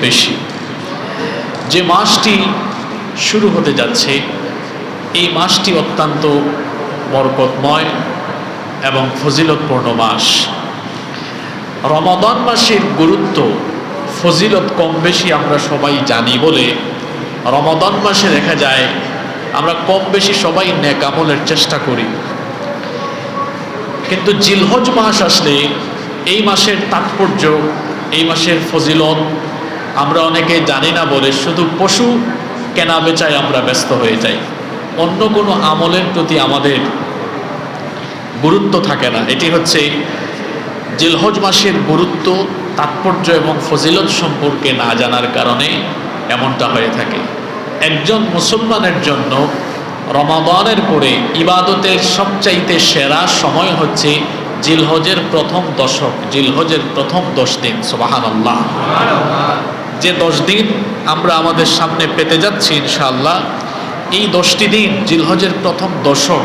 বেশি। যে মাসটি শুরু হতে যাচ্ছে এই মাসটি অত্যন্ত বরকতময় এবং ফজিলতপূর্ণ মাস। রমাদান মাসের গুরুত্ব ফজিলত কম বেশি আমরা সবাই জানি বলে রমাদান মাসে দেখা যায় আমরা কম বেশি সবাই নেক আমলের চেষ্টা করি, কিন্তু জিলহজ মাস আসলে এই মাসের তাৎপর্য, এই মাসের ফজিলত আমরা অনেকে জানি না বলে শুধু পশু কেনা বেচায় আমরা ব্যস্ত হয়ে যাই, অন্য কোনো আমলের প্রতি আমাদের গুরুত্ব থাকে না। এটি হচ্ছে জিলহজ মাসের গুরুত্ব, তাৎপর্য এবং ফজিলত সম্পর্কে না জানার কারণে এমনটা হয়ে থাকে। একজন মুসলমানের জন্য রমাদানের পরে ইবাদতের সবচাইতে সেরা সময় হচ্ছে জিলহজের প্রথম দশক, জিলহজের প্রথম 10 দিন। সুবহানাল্লাহ। যে 10 দিন আমরা আমাদের সামনে পেতে যাচ্ছি ইনশাআল্লাহ, এই 10টি দিন জিলহজের প্রথম দশক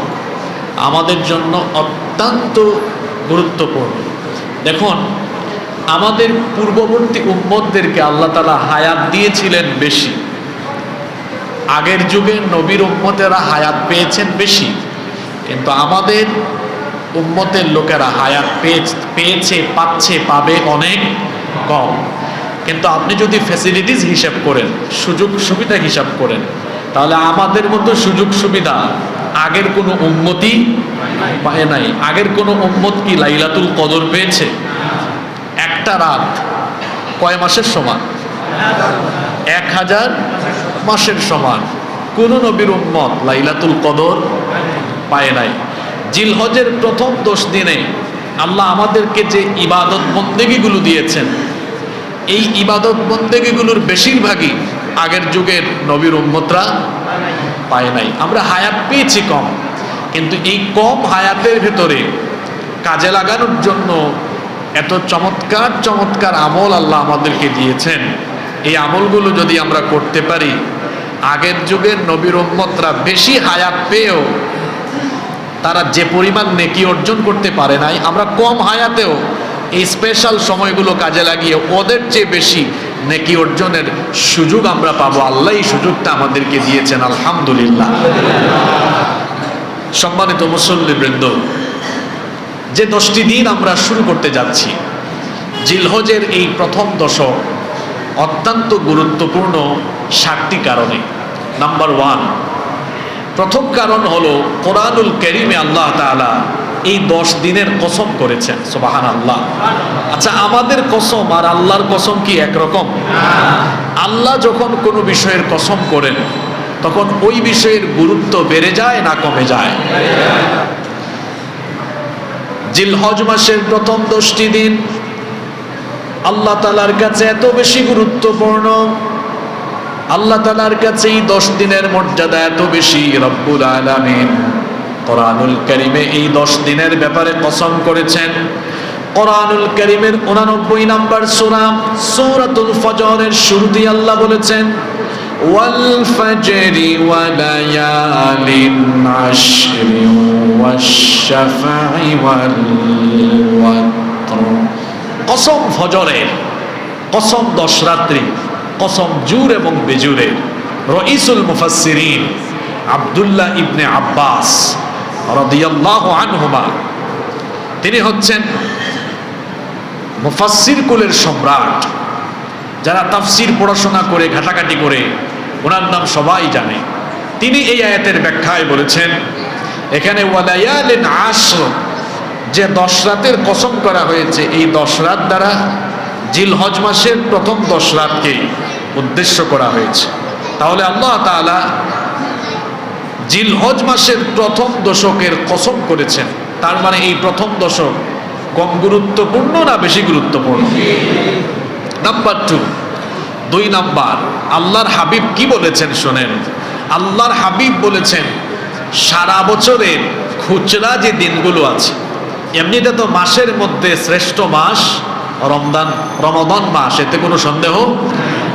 আমাদের জন্য অত্যন্ত গুরুত্বপূর্ণ। দেখুন, আমাদের পূর্ববর্তী উম্মতদেরকে আল্লাহ তাআলা হায়াত দিয়েছিলেন বেশি, আগের যুগের নবীর উম্মতেরা হায়াত পেয়েছেন বেশি, কিন্তু আমাদের উম্মতের লোকেরা হায়াত পেয়েছে, পাচ্ছে, পাবে অনেক কম। কিন্তু আপনি যদি ফ্যাসিলিটিস হিসাব করেন, সুযোগ সুবিধা হিসাব করেন, তাহলে আমাদের মতো সুযোগ সুবিধা আগের কোনো উম্মতই পায় নাই। আগের কোনো উম্মত কি লাইলাতুল কদর পেয়েছে? একটা রাত কয় মাসের সমান? 1000 মাসের সমান। কোন নবীর উম্মত লাইলাতুল কদর পায় নাই। জিলহজের প্রথম 10 দিনে আল্লাহ আমাদেরকে যে ইবাদত বন্দেগীগুলো দিয়েছেন, এই ইবাদত বন্দেগীগুলোর বেশিরভাগই আগের যুগের নবীর উম্মতরা পায় নাই। আমরা হায়াত পেয়েছি কম, কিন্তু এই কম হায়াতের ভেতরে কাজে লাগানোর জন্য এত চমৎকার চমৎকার আমল আল্লাহ আমাদেরকে দিয়েছেন। এই আমলগুলো যদি আমরা করতে পারি, আগের যুগের নবীর উম্মতরা বেশি হায়াত পেয়েও তারা যে পরিমাণ নেকি অর্জন করতে পারে নাই, আমরা কম হায়াতেও এই স্পেশাল সময়গুলো কাজে লাগিয়ে ওদের চেয়ে বেশি নেকি অর্জনের সুযোগ আমরা পাবো। আল্লাহ এই সুযোগটা আমাদেরকে দিয়েছেন, আলহামদুলিল্লাহ। সম্মানিত মুসল্লিবৃন্দ, যে 10টি দিন আমরা শুরু করতে যাচ্ছি, জিলহজের এই প্রথম দশক অত্যন্ত গুরুত্বপূর্ণ 7টি কারণে। নাম্বার 1, প্রথম কারণ হলো কোরআনুল কারীমে আল্লাহ তাআলা এই 10 দিনের কসম করেছেন। সুবহানাল্লাহ। আচ্ছা, আমাদের কসম আর আল্লাহর কসম কি একরকম? আল্লাহ যখন কোনো বিষয়ের কসম করেন তখন ওই বিষয়ের গুরুত্ব বেড়ে যায় না কমে যায়? জিলহজ মাসের প্রথম 10টি দিন আল্লাহ তাআলার কাছে এত বেশি গুরুত্বপূর্ণ, আল্লাহ তাআলার কাছে এই 10 দিনের মর্যাদা এত বেশি, রব্বুল আলামিন কোরআনুল কারীমে এই 10 দিনের ব্যাপারে কসম করেছেন। কোরআনুল কারীমের 89 নম্বর সূরা সূরাতুল ফজরের শুরুতেই আল্লাহ বলেছেন, ওয়াল ফাজরি ওয়া লায়ালিন আশরি ওয়াশ শাফা'i ওয়াল ওয়াতর। কসম ফজরের, কসম 10 রাত্রি, কসম জুর এবং বেজুরের। রাইসুল মুফাসসিরিন আব্দুল্লাহ ইবনে আব্বাস রাদিয়াল্লাহু আনহুমা, তিনি হচ্ছেন মুফাসসির কুলের সম্রাট। যারা তাফসির পড়াশোনা করে ঘাটাঘাটি করে ওনার নাম সবাই জানে। তিনি এই আয়াতের ব্যাখ্যায় বলেছেন, এখানে ওয়ালায়ালিন আশর, যে 10 রাতের কসম করা হয়েছে, এই 10 রাত দ্বারা জিলহজ মাসের প্রথম 10 রাতকে উদ্দেশ্য করা হয়েছে। তাহলে আল্লাহ তাআলা জিলহজ মাসের প্রথম দশকের কসম করেছেন, তার মানে এই প্রথম দশক কম গুরুত্বপূর্ণ না বেশি গুরুত্বপূর্ণ? নাম্বার 2 নাম্বার, আল্লাহর হাবিব কি বলেছেন শোনেন। আল্লাহর হাবিব বলেছেন, সারা বছরের খুচরা যে দিনগুলো আছে, এমনিতে তো মাসের মধ্যে শ্রেষ্ঠ মাস রমাদান মাস, এতে কোনো সন্দেহ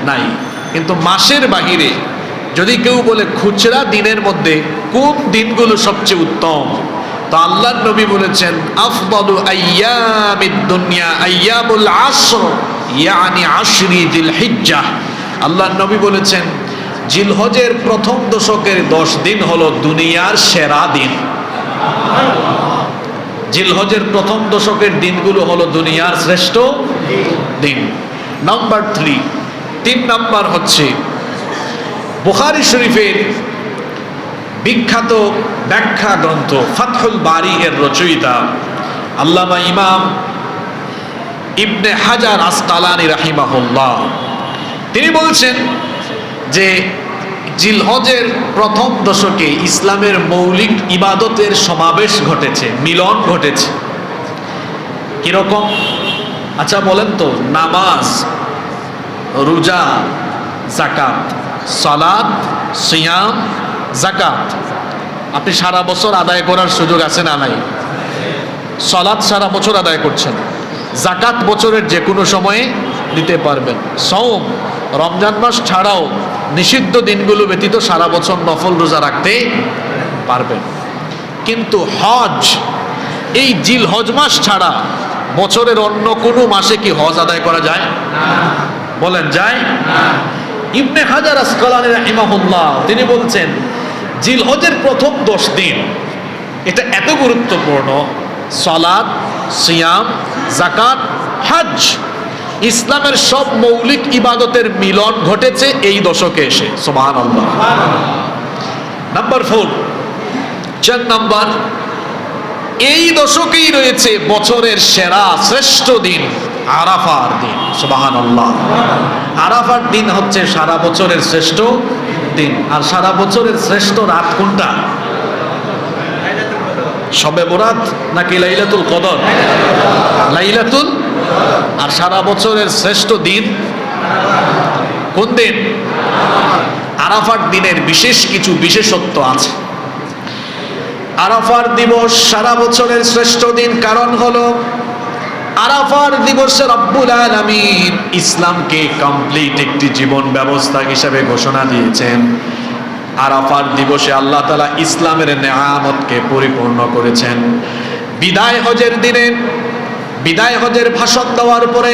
নাই, কিন্তু মাসের বাহিরে যদি কেউ বলে খুচরা দিনের মধ্যে কোন দিনগুলো সবচেয়ে উত্তম, তো আল্লাহর নবী বলেছেন, আফদালু আইয়ামিদ দুনিয়া আইয়ামুল আশর ইয়ানি আশরি জিলহিজ্জাহ। আল্লাহর নবী বলেছেন জিলহজের প্রথম দশকের 10 দিন হলো দুনিয়ার সেরা দিন। জিলহজের প্রথম দশকের দিনগুলো হলো দুনিয়ার শ্রেষ্ঠ দিন। নাম্বার 3 নাম্বার হচ্ছে বুখারী শরীফের বিখ্যাত ব্যাখ্যা গ্রন্থ ফাতহুল বারি এর রচয়িতা আল্লামা ইমাম ইবনে হাজার আসকালানী রাহিমাহুল্লাহ, তিনি বলছেন যে জিলহজের প্রথম দশকে ইসলামের মৌলিক ইবাদতের সমাবেশ ঘটেছে, মিলন ঘটেছে। কিরকম? আচ্ছা বলেন তো, নামাজ, রোজা, যাকাত, সালাত, সিয়াম, যাকাত আপনি সারা বছর আদায় করার সুযোগ আছে না নাই? সালাত সারা বছর আদায় করছেন, যাকাত বছরের যে কোনো সময়ে দিতে পারবেন, সওম রমজান মাস ছাড়াও নিষিদ্ধ দিনগুলো ব্যতীত সারা বছর নফল রোজা রাখতে পারবেন। কিন্তু হজ, এই জিলহজ মাস ছাড়া বছরের অন্য কোনো মাসে কি হজ আদায় করা যায়? বলেন যায়? ইবনে হাজার আসকালানী রাহিমাহুল্লাহ তিনি বলছেন জিলহজের প্রথম 10 দিন এটা এত গুরুত্বপূর্ণ, সালাত, সিয়াম, যাকাত, হজ, ইসলামের সব মৌলিক ইবাদতের মিলন ঘটেছে এই দশকে এসে। সুবহানাল্লাহ। নাম্বার 4 নাম্বার, এই দশকেই রয়েছে বছরের সেরা শ্রেষ্ঠ দিন আরাফার দিন। সুবহানাল্লাহ। আরাফার দিন হচ্ছে সারা বছরের শ্রেষ্ঠ দিন। আর সারা বছরের শ্রেষ্ঠ রাত কোনটা? শবে বরাত নাকি লাইলাতুল কদর? লাইলাতুল। আর সারা বছরের শ্রেষ্ঠ দিন কোন দিন? আরাফার দিনের বিশেষ কিছু বিশেষত্ব আছে। আরাফার দিবস সারা বছরের শ্রেষ্ঠ দিন, কারণ হলো আরাফার দিবসে রব্বুল আলামিন ইসলামকে কমপ্লিট একটি জীবন ব্যবস্থা হিসেবে ঘোষণা দিয়েছেন। আরাফার দিবসে আল্লাহ তাআলা ইসলামের নেয়ামতকে পরিপূর্ণ করেছেন। বিদায় হজের দিনে, বিদায় হজের ভাষণ দেওয়ার পরে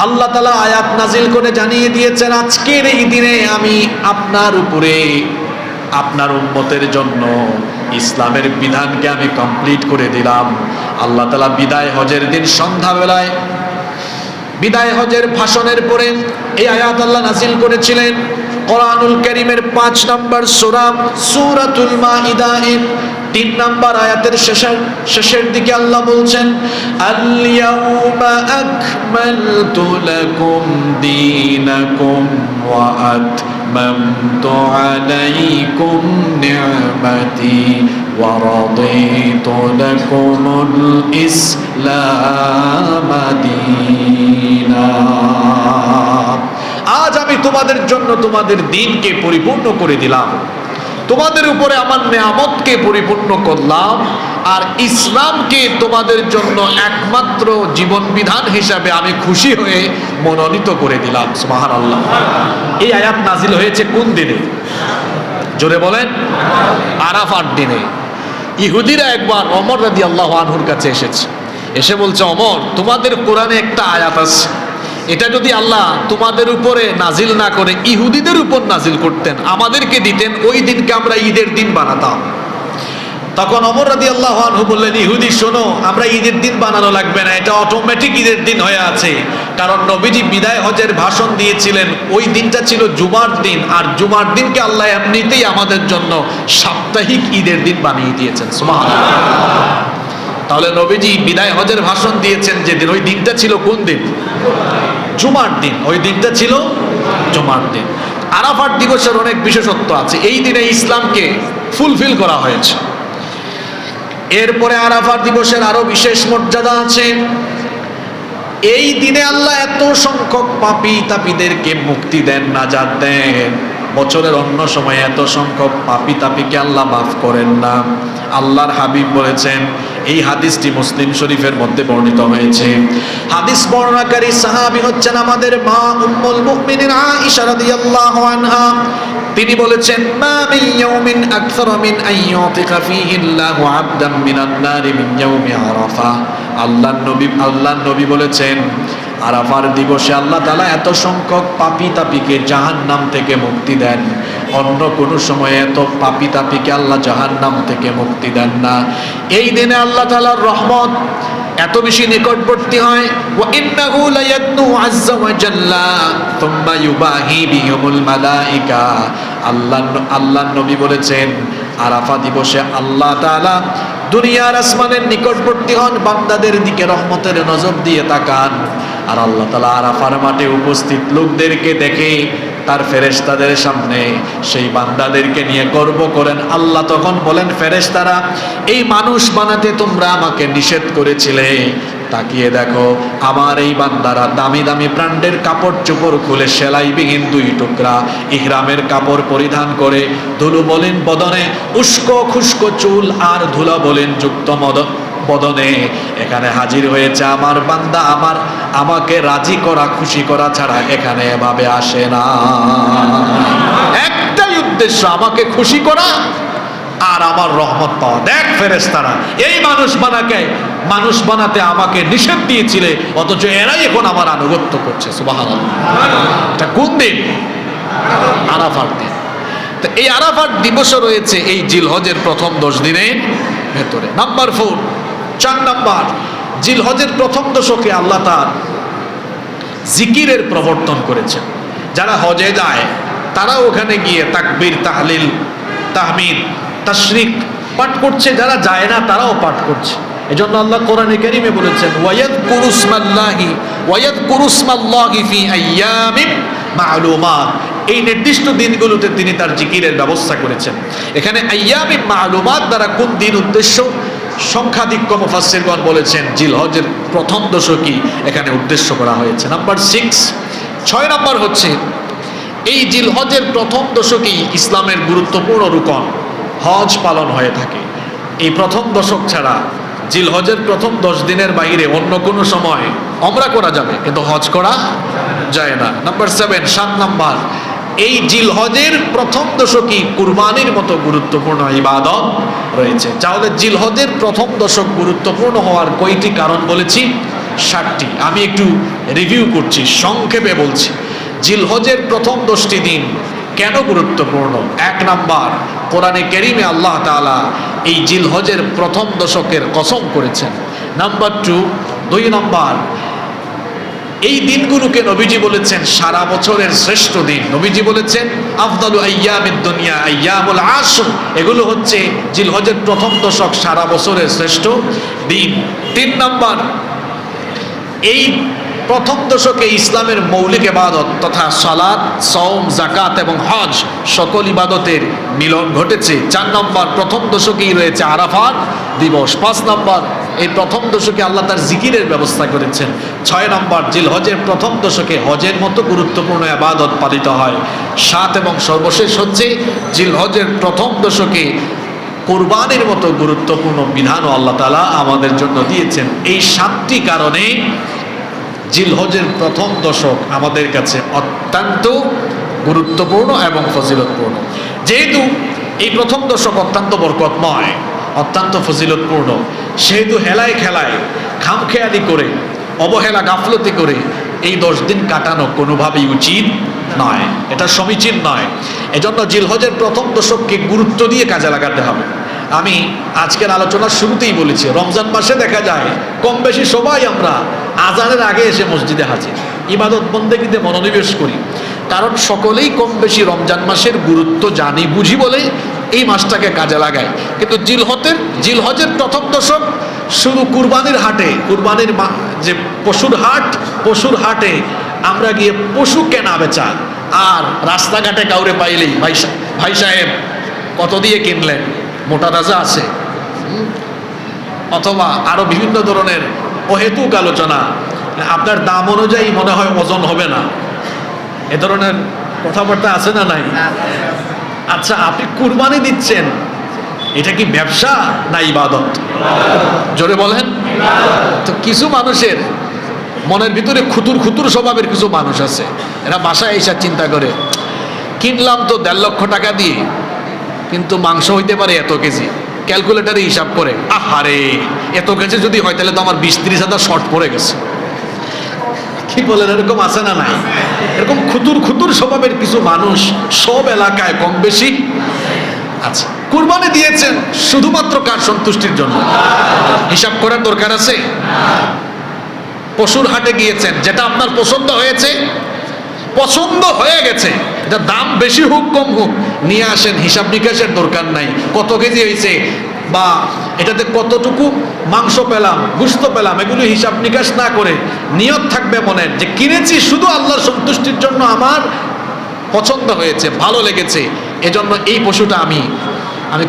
আল্লাহ তাআলা আয়াত নাজিল করে জানিয়ে দিয়েছেন আজকের এই দিনে আমি আপনার উপরে, আপনার উম্মতের জন্য ইসলামের বিধানকে আমি কমপ্লিট করে দিলাম। আল্লাহ তাআলা বিদায় হজের দিন সন্ধ্যাবেলায় বিদায় হজের ভাষণের পরে এই আয়াত আল্লাহ নাজিল করেছিলেন। কোরআনুল কারীমের 5 নম্বর সূরা সূরাতুল মাইদা এর 3 নম্বর আয়াতের শেষের দিকে আল্লাহ বলছেন আল ইয়াউমা আকমালতু লাকুম দীনাকুম ওয়া আতমামতু আলাইকুম নি'মাতি ওয়া রাদিতু লাকুমুল ইসলাম দীনা। আজ আমি তোমাদের জন্য তোমাদের দ্বীনকে পরিপূর্ণ করে দিলাম, তোমাদের উপরে আমার নেয়ামতকে পরিপূর্ণ করলাম, আর ইসলামকে তোমাদের জন্য একমাত্র জীবন বিধান হিসাবে আমি খুশি হয়ে মনোনীত করে দিলাম। সুবহানাল্লাহ। এই আয়াত নাজিল হয়েছে কোন দিনে? জোরে বলেন। আরাফার দিনে। ইহুদিরা একবার ওমর রাদিয়াল্লাহু আনহুর কাছে এসে বলছে, ওমর তোমাদের কোরআনে একটা আয়াত আছে, এটা যদি আল্লাহ তোমাদের উপরে নাজিল না করে ইহুদিদের উপর নাজিল করতেন, আমাদেরকে দিতেন, ওই দিনকে আমরা ঈদের দিন বানাতাম। তখন ওমর রাদিয়াল্লাহু আনহু বললেন, ইহুদি শোনো, আমরা ঈদের দিন বানানো লাগবে না, এটা অটোমেটিক ঈদের দিন হয়ে আছে। কারণ নবীজি বিদায় হজের ভাষণ দিয়েছিলেন, ওই দিনটা ছিল জুমার দিন, আর জুমার দিনকে আল্লাহ এমনিতেই আমাদের জন্য সাপ্তাহিক ঈদের দিন বানিয়ে দিয়েছেন। সুবহানাল্লাহ। তাহলে নবীজি বিদায় হজের ভাষণ দিয়েছেন যেদিন, ওই দিনটা ছিল কোন দিন? জুমার দিন। ওই দিনটা ছিল জুমার দিন। আরাফার দিবসের অনেক বিশেষত্ব আছে, এই দিনে ইসলামকে ফুলফিল করা হয়েছে। এরপরে আরাফার দিবসের আরো বিশেষ মর্যাদা আছে। এই দিনে আল্লাহ এত সংখ্যক পাপী তাপীদেরকে মুক্তি দেন, নাজাত দেন। বছরের অন্য সময় এত সংখ্যক পাপী তাপীকে আল্লাহ মাফ করেন না। আল্লাহর হাবিব বলেছেন, এই হাদিসটি মুসলিম শরীফের মধ্যে বর্ণিত হয়েছে। হাদিস বর্ণনাকারী সাহাবী হচ্ছেন আমাদের মা উম্মুল মুমিনিন আয়েশা রাদিয়াল্লাহু আনহা। তিনি বলেছেন, মা মিন ইয়াউমিন আকসার মিন আন ইউতিকা ফীহি আল্লাহু আবদান মিনান নারি মিন ইয়াউমি আরাফা। আল্লাহর নবী বলেছেন, আরাফার দিবসে আল্লাহ তাআলা এত সংখ্যক পাপী তাপীকে জাহান্নাম থেকে মুক্তি দেন, অন্য কোন সময়ে এত পাপী তাপীকে আল্লাহ জাহান্নাম থেকে মুক্তি দেন না। এই দিনে আল্লাহ তাআলার রহমত এত বেশি নিকটবর্তী হয়। ওয়া ইন্নাহু লায়াদনু আযজা ওয়া জাল্লা থুম্মা ইউবাহি বিহিমুল মালাইকা। আল্লাহ নবী বলেছেন, আরাফা দিবসে আল্লাহ তাআলা দুনিয়ার আসমানের নিকটবর্তী হন, বান্দাদের দিকে রহমতের নজর দিয়ে তাকান। আর আল্লাহ তাআলা আরাফার মাঠে উপস্থিত লোকদেরকে দেখে তার ফেরেশতাদের সামনে সেই বান্দাদেরকে নিয়ে গর্ব করেন। আল্লাহ তখন বলেন, ফেরেশতারা, এই মানুষ বানাতে তোমরা আমাকে নিষেধ করেছিলে, তাকিয়ে দেখো আমার এই বান্দারা দামি দামি ব্র্যান্ডের কাপড় চোপড় খুলে সেলাইবিহীন 2 টুকরা ইহরামের কাপড় পরিধান করে, ধুলো বলেন বদনে, উস্কো খুস্কো চুল আর ধুলা বলেন যুক্ত বদনে এখানে হাজির হয়েছে। আমার বান্দা আমাকে রাজি করা, খুশি করা ছাড়া এখানে এভাবে আসে না। একটাই উদ্দেশ্য, আমাকে খুশি করা আর আমার রহমত পাওয়া। দেখ ফেরেশতারা, এই মানুষ বানাতে আমাকে নিষেধ দিয়েছিলে, অথচ এরাই এখন আমার আনুগত্য করছে। সুবহানাল্লাহ। এটা কোন দিন? আরাফার দিন। তো এই আরাফার দিবসও রয়েছে এই জিলহজের প্রথম 10 দিনের ভেতরে। নাম্বার 4 নাম্বার, জিলহজের প্রথম দশকে আল্লাহ তাআলা জিকিরের প্রবর্তন করেছেন। যারা হজে যায় তারা ওখানে গিয়ে তাকবীর, তাহলিল, তাহমিদ, তাশরিক পাঠ করছে, যারা যায় না তারাও পাঠ করছে। এজন্য আল্লাহ কোরআনে কারীমে বলেছেন, ওয়ায়াযকুরুসমাল্লাহি ফি আইয়ামিন মা'লুমাত। এই নির্দিষ্ট দিনগুলোতে তিনি তার জিকিরের ব্যবস্থা করেছেন। এখানে আইয়ামিন মা'লুমাত দ্বারা কোন দিন উদ্দেশ্য? সংখ্যাধিক্য মুফাসসিরগণ বলেছেন জিলহজের প্রথম দশকই এখানে উদ্দেশ্য করা হয়েছে। নাম্বার 6 নাম্বার হচ্ছে, এই জিলহজের প্রথম দশকেই ইসলামের গুরুত্বপূর্ণ রুকন হজ পালন হয়ে থাকে। এই প্রথম দশক ছাড়া জিলহজের প্রথম 10 দিনের বাইরে অন্য কোনো সময় ওমরা করা যাবে, কিন্তু হজ করা যায় না। নাম্বার 7 নাম্বার, এই জিলহজের প্রথম দশকই কুরবানির মতো গুরুত্বপূর্ণ ইবাদত রয়েছে। তাহলে জিলহজের প্রথম দশক গুরুত্বপূর্ণ হওয়ার কয়টি কারণ বলেছি? 7টি। আমি একটু রিভিউ করছি, সংক্ষেপে বলছি। জিলহজের প্রথম 10টি দিন কেন গুরুত্বপূর্ণ? 1 নাম্বার, কোরআনে কারীমে আল্লাহ তাআলা এই জিলহজের প্রথম দশকের কসম করেছেন। নাম্বার 2 নাম্বার, এই দিনগুলোকে নবীজি বলেছেন সারা বছরের শ্রেষ্ঠ দিন। নবীজি বলেছেন আফদালু আইয়ামিদ দুনিয়া আইয়ামুল আশর। এগুলো হচ্ছে জিলহজের প্রথম দশক সারা বছরের শ্রেষ্ঠ দিন। 3 নাম্বার, এই প্রথম দশকে ইসলামের মৌলিক ইবাদত তথা সালাত, সওম, যাকাত এবং হজ সকল ইবাদতের মিলন ঘটেছে। 4 নম্বর, প্রথম দশকেই রয়েছে আরাফার দিবস। 5 নম্বর, এই প্রথম দশকে আল্লাহ তার জিকিরের ব্যবস্থা করেছেন। 6 নম্বর, জিলহজের প্রথম দশকে হজের মতো গুরুত্বপূর্ণ ইবাদত পালিত হয়। 7 এবং সর্বশেষ হচ্ছে জিলহজের প্রথম দশকে কুরবানির মতো গুরুত্বপূর্ণ বিধানও আল্লাহ তাআলা আমাদের জন্য দিয়েছেন। এই 7টি কারণে জিলহজের প্রথম দশক আমাদের কাছে অত্যন্ত গুরুত্বপূর্ণ এবং ফজিলতপূর্ণ। যেহেতু এই প্রথম দশক অত্যন্ত বরকতময়, অত্যন্ত ফজিলতপূর্ণ, সেহেতু হেলায় খেলায়, খামখেয়ালি করে, অবহেলা গাফলতি করে এই 10 দিন কাটানো কোনোভাবেই উচিত নয়, এটা সমীচীন নয়। এজন্য জিলহজের প্রথম দশককে গুরুত্ব দিয়ে কাজে লাগাতে হবে। আমি আজকের আলোচনার শুরুতেই বলেছি, রমজান মাসে দেখা যায় কম বেশি সবাই আমরা আজানের আগে এসে মসজিদে হাজির, ইবাদত বন্দেগীতে মনোনিবেশ করি, কারণ সকলেই কম বেশি রমজান মাসের গুরুত্ব জানি বুঝি বলে এই মাসটাকে কাজে লাগায়। কিন্তু জিলহজের প্রথম দশক শুধু কুরবানির হাটে, কুরবানির যে পশুর হাটে আমরা গিয়ে পশু কেনা বেচা, আর রাস্তাঘাটে কাউরে পাইলেই ভাই সাহেব কত দিয়ে কিনলেন, মোটা তাজা আছে, অথবা আরো বিভিন্ন ধরনের অহেতুক আলোচনা, আপনার দাম অনুযায়ী মনে হয় ওজন হবে না, এ ধরনের কথাবার্তা আছে না নাই? আচ্ছা, আপনি কুরবানি দিচ্ছেন, এটা কি ব্যবসা না ইবাদত? জোরে বলেন। তো কিছু মানুষের মনের ভিতরে খুতুর স্বভাবের কিছু মানুষ আছে, এরা বাসায় এসে চিন্তা করে, কিনলাম তো 1.5 লক্ষ টাকা দিয়ে, কিন্তু মাংস হইতে পারে এত কেজি, ক্যালকুলেটারে হিসাব করে, আহারে এত কেজি যদি হয় তাহলে তো আমার 20-30 হাজার শর্ট পড়ে গেছে। কি বলেন, এরকম আছে না নাই? এরকম খুতুর খুতুর স্বভাবের কিছু মানুষ সব এলাকায় কম বেশি আছে। কুরবানি দিয়েছেন শুধুমাত্র কার সন্তুষ্টির জন্য? হিসাব করার দরকার আছে? পশুর হাটে গিয়েছেন, যেটা আপনার পছন্দ হয়েছে, পছন্দ হয়ে গেছে, এটা দাম বেশি হোক কম হোক নিয়ে আসেন, হিসাব নিকাশের দরকার নাই কত কেজি হয়েছে বা এটাতে কতটুকু মাংস পেলাম, গোশত পেলাম, এগুলো হিসাব নিকাশ না করে নিয়ত থাকবে মনের যে কিনেছি শুধু আল্লাহর সন্তুষ্টির জন্য, আমার পছন্দ হয়েছে, ভালো লেগেছে, এজন্য এই পশুটা আমি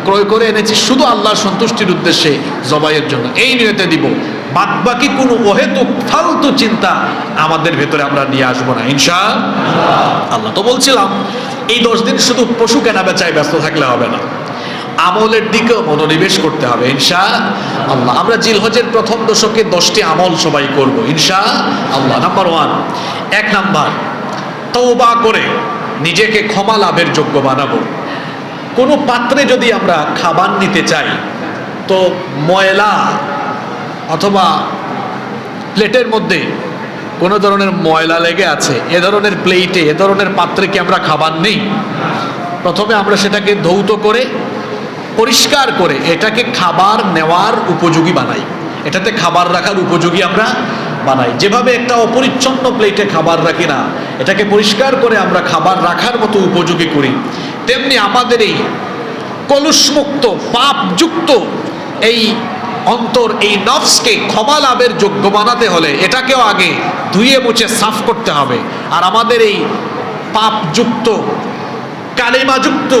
ক্রয় করে এনেছি শুধু আল্লাহর সন্তুষ্টির উদ্দেশ্যে, জবাইয়ের জন্য, এই নিয়তে দিব। বাদ বাকি কোনো অহেতুক ফালতু চিন্তা আমাদের ভেতরে আমরা নিয়ে আসবো না ইনশাআল্লাহ। তো বলছিলাম এই 10 দিন শুধু পশু কেনা বেচায় ব্যস্ত থাকলে হবে না, আমলের দিকেও মনোনিবেশ করতে হবে ইনশাআল্লাহ। আমরা জিলহজের প্রথম দশকে 10টি আমল সবাই করব ইনশাআল্লাহ। নাম্বার 1, 1 নাম্বার, তওবা করে নিজেকে ক্ষমা লাভের যোগ্য বানাবো। কোনো পাত্রে যদি আমরা খাবার নিতে চাই তো ময়লা অথবা প্লেটের মধ্যে কোনো ধরনের ময়লা লেগে আছে, এ ধরনের প্লেটে, এ ধরনের পাত্রে কি আমরা খাবার নেই? প্রথমে আমরা সেটাকে ধৌত করে পরিষ্কার করে এটাকে খাবার নেওয়ার উপযোগী বানাই, এটাতে খাবার রাখার উপযোগী আমরা বানাই। যেভাবে একটা অপরিচ্ছন্ন প্লেটে খাবার রাখি না, এটাকে পরিষ্কার করে আমরা খাবার রাখার মতো উপযোগী করি, তেমনি আমাদের এই কলুষমুক্ত পাপযুক্ত এই অন্তর, এই নফসকে ক্ষমা লাভের যোগ্য বানাতে হলে এটাকেও আগে ধুয়ে মুছে সাফ করতে হবে। আর আমাদের এই পাপযুক্ত কালিমাযুক্ত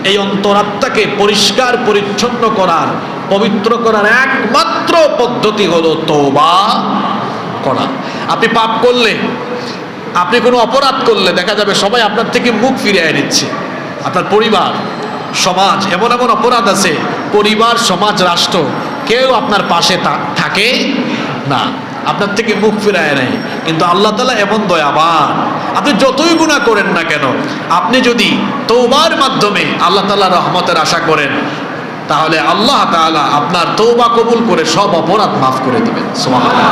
এই অন্তরাত্মাকে পরিষ্কার পরিচ্ছন্ন করার, পবিত্র করার একমাত্র পদ্ধতি হলো তওবা করা। আপনি পাপ করলে, আপনি কোনো অপরাধ করলে দেখা যাবে সবাই আপনার থেকে মুখ ফিরিয়ে নিচ্ছে। আপনার পরিবার, সমাজ, এমন এমন অপরাধ আছে পরিবার, সমাজ, রাষ্ট্র কেউ আপনার পাশে থাকে না, আপনার থেকে মুখ ফিরায় নেয়। কিন্তু আল্লাহ তাআলা এমন দয়াবান, আপনি যতই গুনাহ করেন না কেন, আপনি যদি তওবার মাধ্যমে আল্লাহ তাআলা রহমতের আশা করেন, তাহলে আল্লাহ তাআলা আপনার তওবা কবুল করে সব অপরাধ মাফ করে দিবেন। সুবহানাল্লাহ।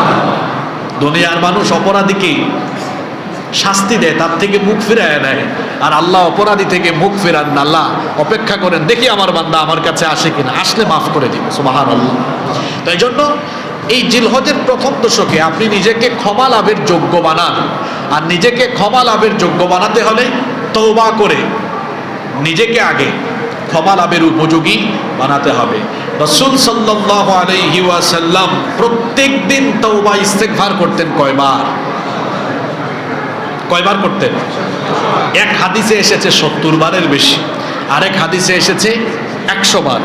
দুনিয়ার মানুষ অপরাধীকে শাস্তি দেয়, তার থেকে মুখ ফিরায় নেয়, আর আল্লাহ অপরাধী থেকে মুখ ফেরান না। আল্লাহ অপেক্ষা করেন, দেখি আমার বান্দা আমার কাছে আসে কিনা, আসলে মাফ করে দিব। সুবহানাল্লাহ। তাই জন্য এই জিলহজের প্রথম দশকে আপনি নিজেকে ক্ষমা লাভের যোগ্য বানান, আর নিজেকে ক্ষমা লাভের যোগ্য বানাতে হলে তওবা করে নিজেকে আগে ক্ষমা লাভের উপযোগী বানাতে হবে। রাসূল সাল্লাল্লাহু আলাইহি ওয়াসাল্লাম প্রত্যেক দিন তওবা ইস্তেগফার করতেন কয়বার করতেন? এক হাদিসে এসেছে 70 বারের বেশি, আরেক হাদিসে এসেছে 100 বার।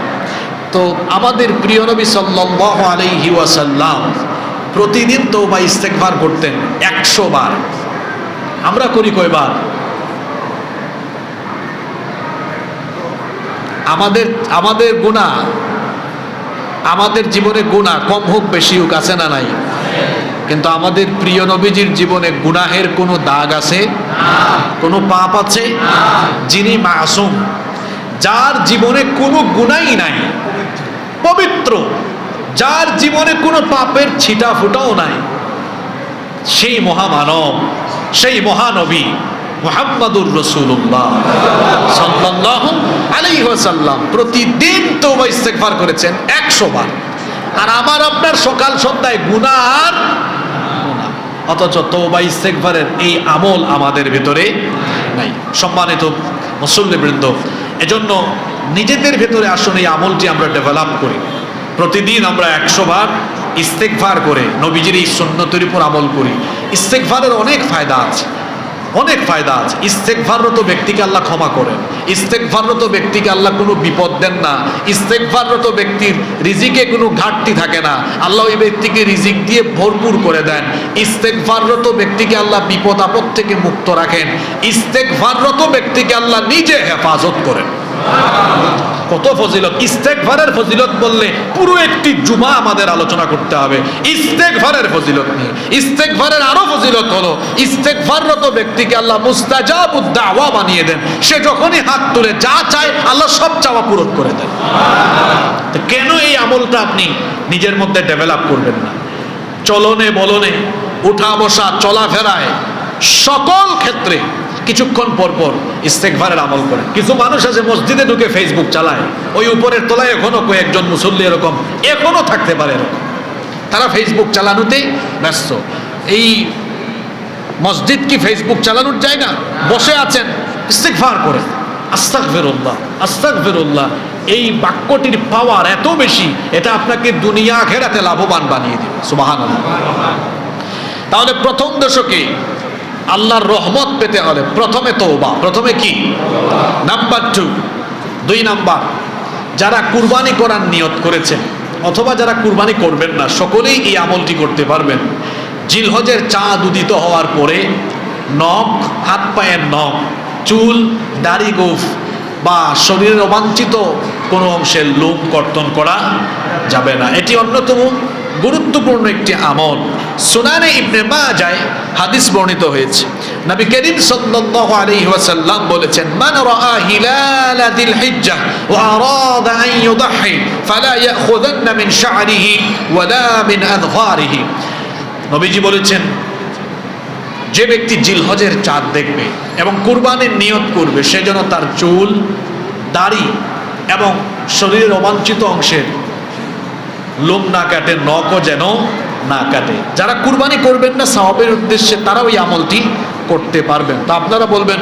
তো আমাদের প্রিয় নবী সাল্লাল্লাহু আলাইহি ওয়াসাল্লাম প্রতিদিন তওবা ইস্তেগফার করতেন 100 বার। আমরা করি কয়বার? আমাদের গুনাহ, আমাদের জীবনে গুনাহ কম হোক বেশি হোক, আছে না নাই? কিন্তু আমাদের প্রিয় নবীজির জীবনে গুনাহের কোনো দাগ আছে? কোনো পাপ আছে? যিনি মাসুম, যার জীবনে কোনো গুনাহই নাই, পবিত্র, যার জীবনে কোনো পাপের ছিটা ফুটাও নাই, সেই মহামানব, সেই মহানবী মুহাম্মাদুর রাসূলুল্লাহ সাল্লাল্লাহু আলাইহি ওয়াসাল্লাম প্রতিদিন তওবা ইস্তেগফার করেছেন 100 বার। আর আমার আপনার সকাল সন্ধ্যায় গুনাহ আর গুনাহ, অথচ তওবা ইস্তেগফারের এই আমল আমাদের ভিতরে নাই। সম্মানিত মুসল্লিবৃন্দ, এজন্য নিজেদের ভেতরে আসুন এই আমলটি আমরা ডেভেলপ করি। প্রতিদিন আমরা 100 বার ইস্তেগফার করে নবীজির এই সুন্নতের উপর আমল করি। ইস্তেগফারের অনেক ফায়দা আছে, অনেক ফায়দা আছে। ইস্তেগফাররত ব্যক্তিকে আল্লাহ ক্ষমা করেন, ইস্তেগফাররত ব্যক্তিকে আল্লাহ কোনো বিপদ দেন না, ইস্তেগফাররত ব্যক্তির রিজিকে কোনো ঘাটতি থাকে না, আল্লাহ ওই ব্যক্তিকে রিজিক দিয়ে ভরপুর করে দেন। ইস্তেগফাররত ব্যক্তিকে আল্লাহ বিপদ আপদ থেকে মুক্ত রাখেন, ইস্তেগফাররত ব্যক্তিকে আল্লাহ নিজে হেফাজত করেন। কত ফজিলত! ইস্তেগফারের ফজিলত বললে পুরো একটি জুমা আমাদের আলোচনা করতে হবে ইস্তেগফারের ফজিলত নিয়ে। ইস্তেগফারের আরো ফজিলত হলো, ইস্তেগফাররত ব্যক্তিকে আল্লাহ মুস্তাজাবুদ দাওয়া বানিয়ে দেন। সে যখনই হাত তুলে যা চায় আল্লাহ সব চাওয়া পূরণ করে দেন। তো কেন এই আমলটা আপনি নিজের মধ্যে ডেভেলপ করবেন না? চলনে বলনে উঠা বসা চলাফেরায় সকল ক্ষেত্রে কিছুক্ষণ পর পর ইস্তেগফারের আমল করে। কিছু মানুষ আছে মসজিদে ঢুকে ফেসবুক চালায়, ওই উপরের তলায় এখনো কয়েকজন মুসল্লি এরকম এখনো থাকতে পারে এরকম, তারা ফেসবুক চালানোতেই ব্যস্ত। এই মসজিদ কি ফেসবুক চালানোর জায়গা? বসে আছেন, ইস্তেগফার করেন, আস্তাগফিরুল্লাহ আস্তাগফিরুল্লাহ। এই বাক্যটির পাওয়ার এত বেশি, এটা আপনাকে দুনিয়া আখিরাতে লাভবান বানিয়ে দিবে। সুবহানাল্লাহ। তাহলে প্রথম দশকে আল্লাহর রহমত পেতে হলে প্রথমে তওবা, প্রথমে কি? নাম্বার 2, 2 নাম্বার, যারা কুরবানি করার নিয়ত করেছেন অথবা যারা কুরবানি করবেন না, সকলেই এই আমলটি করতে পারবেন। জিলহজের চাঁদ উদিত হওয়ার পরে নখ, হাত পায়ের নখ, চুল, দাড়ি, গোঁফ বা শরীরের অবাঞ্ছিত কোনো অংশের লোম কর্তন করা যাবে না। এটি অন্যতম গুরুত্বপূর্ণ একটি আমল। সুনানে ইবনে মাজায় হাদিস বর্ণিত হয়েছে, নবী করিম সাল্লাল্লাহু আলাইহি ওয়াসাল্লাম বলেছেন, মান রাআ হিলাল যিল হিজ্জাহ ওয়া আরাদা আন ইউদহি ফালা ইয়াখুযান্না মিন শা'রিহি ওয়ালা মিন আযফারিহি। নবীজি বলেছেন, যে ব্যক্তি জিলহজের চাঁদ দেখবে এবং কুরবানির নিয়ত করবে, সে যেন তার চুল, দাড়ি এবং শরীরের অবাঞ্ছিত অংশের লোম না কাটে, নখও যেন না কাটে। যারা কুরবানি করবেন না সওয়াবের উদ্দেশ্যে, তারা ওই আমলটি করতে পারবেন। তো আপনারা বলবেন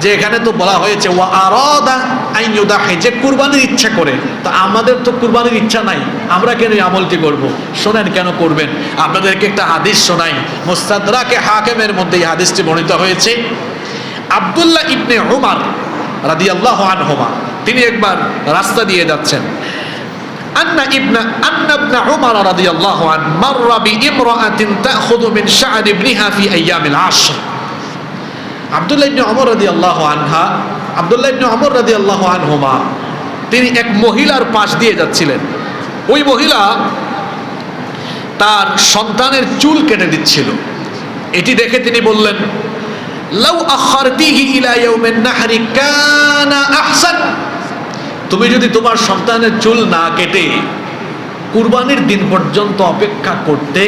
যে এখানে তো বলা হয়েছে ওয়া আরাদা আন ইউদাহি, যে কুরবানির ইচ্ছা করে, তো আমাদের তো কুরবানির ইচ্ছা নাই, আমরা কেন এই আমলটি করব? শোনেন কেন করবেন। আপনাদেরকে একটা হাদিস শোনাই, মুস্তাদরাকে হাকিমের মধ্যে এই হাদিসটি বর্ণিত হয়েছে। আব্দুল্লাহ ইবনে উমর রাদিয়াল্লাহু আনহুমা, তিনি একবার রাস্তা দিয়ে যাচ্ছেন। আন্না ইবনে উমর রাদিয়াল্লাহু আনহু মাররা বিইমরাআতিন তাখুযু মিন শা'র ইবনিহা ফি আইয়ামিল আশর। আব্দুল্লাহ ইবনে উমর রাদিয়াল্লাহু আনহা, আব্দুল্লাহ ইবনে উমর রাদিয়াল্লাহু আনহুমা, তিনি এক মহিলার পাশ দিয়ে যাচ্ছিলেন। ওই মহিলা তার সন্তানের চুল কেটে দিচ্ছিল। এটি দেখে তিনি বললেন, লাউ আখারতিহি ইলা ইয়াউমিন নাহরি কানা আহসান। তুমি যদি তোমার সন্তানের চুল না কেটে কুরবানির দিন পর্যন্ত অপেক্ষা করতে,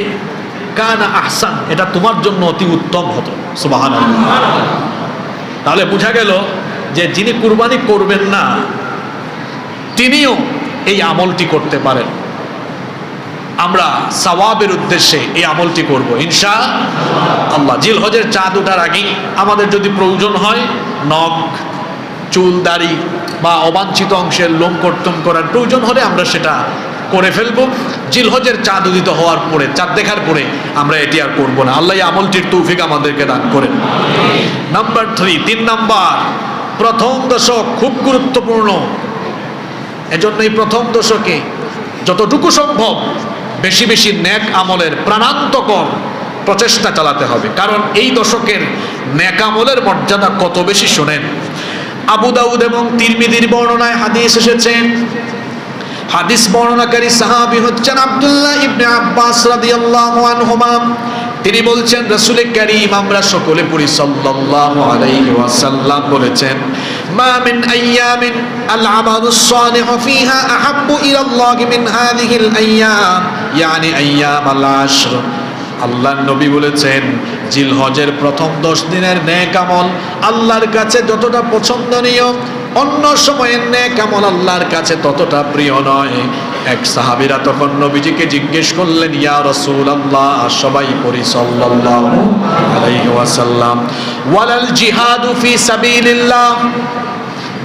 কানা আহসান, এটা তোমার জন্য অতি উত্তম হতো। সুবহানাল্লাহ। তাহলে বোঝা গেল যে যিনি কুরবানি করবেন না, তিনিও এই আমলটি করতে পারেন। আমরা সওয়াবের উদ্দেশ্যে এই আমলটি করব ইনশাআল্লাহ। জিলহজের চাঁদ ওঠার আগেই আমাদের যদি প্রয়োজন হয় নখ, চুল, দাড়ি বা অবাঞ্ছিত অংশের লোম কর্তন করার প্রয়োজন হলে আমরা সেটা করে ফেলবো। জিলহজের চাঁদ উদিত হওয়ার পরে, চাঁদ দেখার পরে আমরা এটি আর করব না। আল্লাহ এই আমলটির তৌফিক আমাদেরকে দান করেন। নাম্বার 3, 3 নাম্বার, প্রথম দশক খুব গুরুত্বপূর্ণ। এজন্য এই প্রথম দশকে যতটুকু সম্ভব বেশি বেশি নেক আমলের প্রাণান্তকর প্রচেষ্টা চালাতে হবে, কারণ এই দশকের নেক আমলের মর্যাদা কত বেশি শোনেন। আবু দাউদ এবং তিরমিজির বর্ণনায় হাদিস এসেছেন। হাদিস বর্ণনাকারী সাহাবী হচ্ছেন আব্দুল্লাহ ইবনে আব্বাস রাদিয়াল্লাহু আনহুমা। তিনি বলছেন, রাসূল কারীম, আমরা সকলে পড়ি সাল্লাল্লাহু আলাইহি ওয়াসাল্লাম বলেছেন, মা মিন আইয়ামিন আল আমালুস সালিহু ফিহা আহাব্বু ইলাল্লাহি মিন হাযিহিল আইয়াম, ইয়ানি আইয়াম আল আশর। আল্লাহর নবী বলেছেন, জিলহজের প্রথম 10 দিনের নেক আমল আল্লাহর কাছে যতটা পছন্দনীয়, অন্য সময়ের নেক আমল আল্লাহর কাছে ততটা প্রিয় নয়। এক সাহাবীরা তখন নবীজিকে জিজ্ঞেস করলেন, ইয়া রাসূলুল্লাহ, সবাই পড়ি সাল্লাল্লাহু আলাইহি ওয়াসাল্লাম, ওয়ালাল জিহাদু ফি সাবিলিল্লাহ,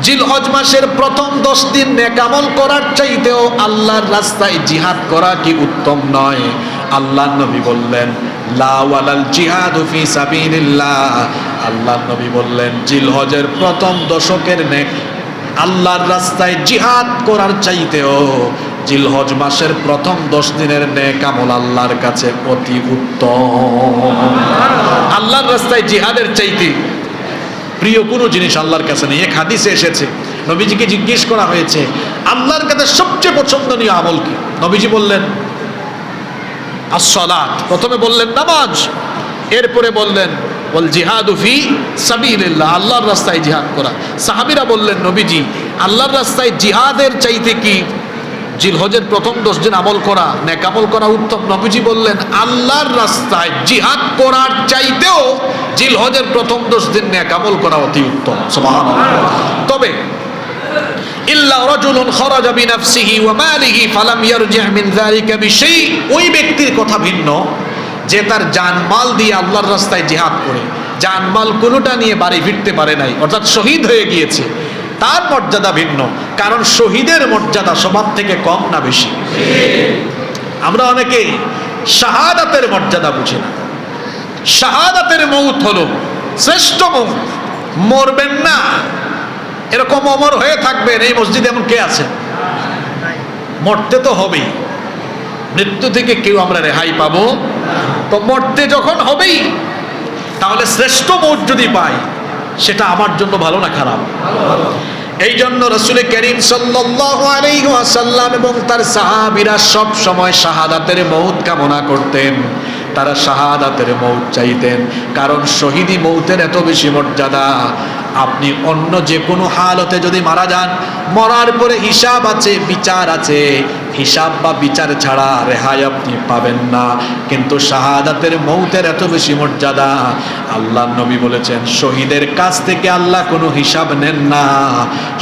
জিলহজ মাসের প্রথম 10 দিন নেক আমল করার চাইতেও আল্লাহর রাস্তায় জিহাদ করা কি উত্তম নয়? আল্লাহর নবী বললেন, লা ওয়ালাল জিহাদু ফি সাবিলিল্লাহ। আল্লাহর নবী বললেন, জিলহজের প্রথম দশকের নেক আল্লাহর রাস্তায় জিহাদ করার চাইতেও জিলহজ মাসের প্রথম 10 দিনের নেক আমল আল্লাহর কাছে অতি উত্তম। আল্লাহর রাস্তায় জিহাদের চাইতে প্রিয় কোনো জিনিস আল্লাহর কাছে নেই। এক হাদিসে এসেছে, নবীজিকে জিজ্ঞেস করা হয়েছে, আল্লাহর কাছে সবচেয়ে পছন্দনীয় আমল কি? নবীজি বললেন, as-সালাত। প্রথমে বললেন নামাজ, এরপরে বললেন ওয়াল জিহাদু ফি সাবিলিল্লাহ, আল্লাহর রাস্তায় জিহাদ করা। সাহাবীরা বললেন, নবীজি, আল্লাহর রাস্তায় জিহাদের চাইতে কি জিলহজের প্রথম 10 দিন আমল করা, নেক আমল করা উত্তম। নবীজি বললেন আল্লাহর রাস্তায় জিহাদ করার চাইতেও জিলহজের প্রথম 10 দিন নেক আমল করা অতি উত্তম। সুবহানাল্লাহ। তবে ইল্লা রাজুলুন খারাজা বিনাফসিহি ওয়া মালিহি ফালাম ইয়ারজি' মিন যালিকা বিশাই, ওই ব্যক্তির কথা ভিন্ন যে তার জানমাল দিয়ে আল্লাহর রাস্তায় জিহাদ করে জানমাল কোনোটা নিয়ে বাড়ি ফিরতে পারে নাই, অর্থাৎ শহীদ হয়ে গিয়েছে, তার মর্যাদা ভিন্ন। কারণ শহীদের মর্যাদা সবার থেকে কম না বেশি? আমরা অনেকেই শাহাদাতের মর্যাদা বুঝি না। শাহাদাতের মৌত হলো শ্রেষ্ঠ মৌত। মরবেন না, এরকম অমর হয়ে থাকবেন, এই মসজিদে এমন কে আছে? মরতে তো হবেই, মৃত্যু থেকে কেউ আমরা রেহাই পাবো? তো মরতে যখন হবেই, তাহলে শ্রেষ্ঠ মৌত যদি পাই সেটা আমার জন্য ভালো না খারাপ? এই জন্য রাসূল করিম সাল্লাল্লাহু আলাইহি ওয়াসাল্লাম এবং তার সাহাবীরা সব সময় শাহাদাতের মৌত কামনা করতেন, তারা শাহাদাতের মৌত চাইতেন। কারণ শহীদি মৌতের এত বেশি মর্যাদা। আপনি অন্য যে কোনো হালতে যদি মারা যান, মরার পরে হিসাব আছে, বিচার আছে, হিসাব বা বিচার ছাড়া রেহাই আপনি পাবেন না। কিন্তু শাহাদাতের মৌতের এত বেশি মর্যাদা। আল্লাহ নবী বলেছেন শহীদের কাছ থেকে আল্লাহ কোনো হিসাব নেন না,